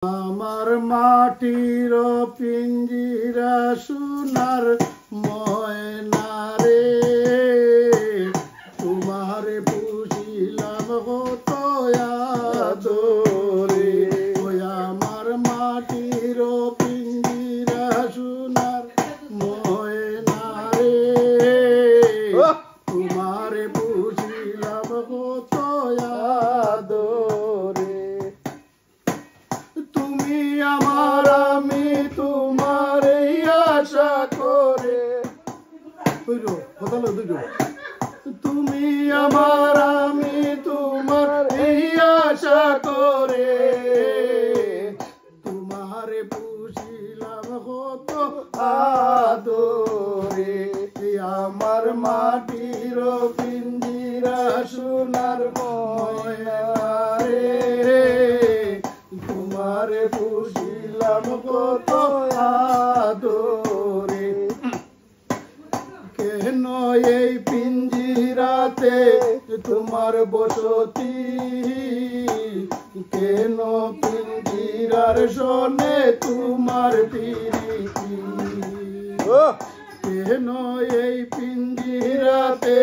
আমার মাটির পিঞ্জিরা সোনার ময়না রে, তোমার পুষিলাম কত আদরে। ওই আমার মাটির পিঞ্জিরা সোনার ময়না রে, তোমার পুষিলাম কত আদরে। তুমি আমার আমি তোমার আশা করে, তুমি আমার আমি তোমার আশা করে, তোমার পুষিলাম কত আদরে। আমার মাটির পিঞ্জিরা সোনার ময়না রে, তোমারে পুষিলাম কত আদরে। কেন এই পিঞ্জিরাতে তোমার বসতি, কেন পিঞ্জিরার শোনে তোমার প্রীতি, কেন এই পিঞ্জিরাতে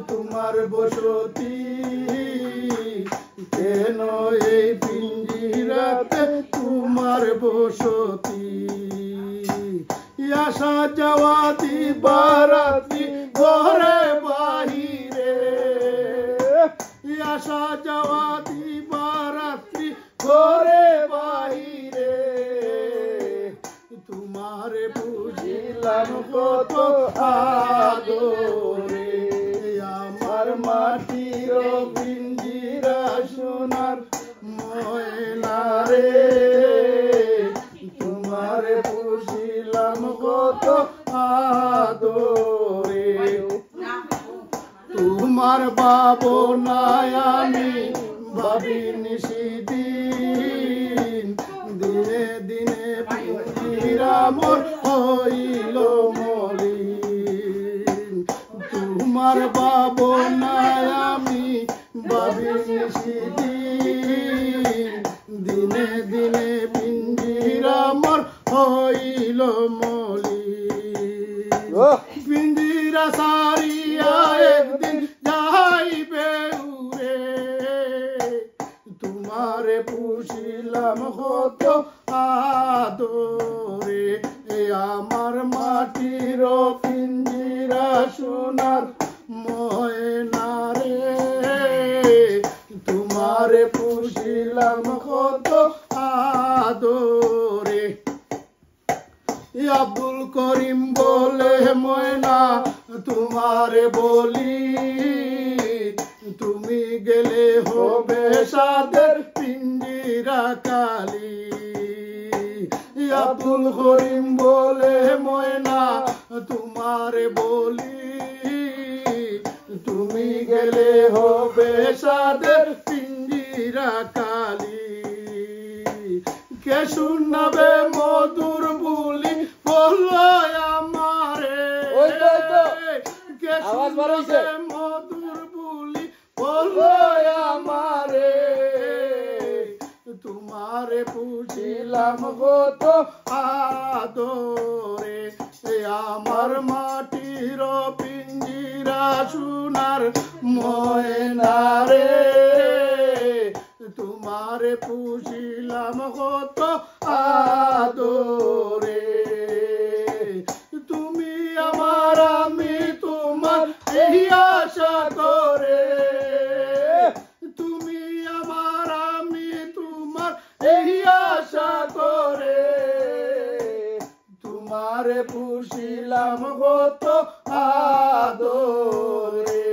তোমার বসতি, কেন এই পিঞ্জিরাতে তোমার বসতি। আসা যাওয়া দিবারাত্রি ঘরে বাহিরে, আসা যাওয়া দিবারাত্রি ঘরে বাহিরে, তোমার বুঝিলাম কত আদরে। আমার মাটির পিঞ্জিরা সোনার ময়না রে, তোমার পুষিলাম কত আদরে। তোমার ভাবনায় আমি ভাবি নিশিদিন, দিনে দিনে পিঞ্জিরা মোর হইল মলিন। তোমার ভাবনায় আমি ভাবি নিশিদিন, দিনে দিনে পিঞ্জিরা মোর হইল মলিন। পিঞ্জিরা সারিয়া একদিন যাইবে উড়ে, তোমারে পুষিলাম কত আদরে। আমার মাটির পিঞ্জিরা সোনার ময়না রে, তোমারে পুষিলাম কত আদরে। আব্দুল করিম বলে ময়না তোমারে বলি, তুমি গেলে হবে সাদের পিঞ্জিরা কালি। আব্দুল করিম বলে ময়না তোমারে বলি, তুমি গেলে হবে সাদের পিঞ্জিরা কালি। কে শুনবে মধুর বুলি বললো আমারে, কে শুনবে মধুর বুলি বললো আমারে, তোমারে পুষিলাম কত আদরে। আমার মাটির পিঞ্জিরা সোনার ময়না রে, তোমারে পুষিলাম কত আদরে। তুমি আমার আমি তোমার এই আশা করে, তুমি আমার আমি তোমার এই আশা করে, তোমারে পুষিলাম কত আদরে।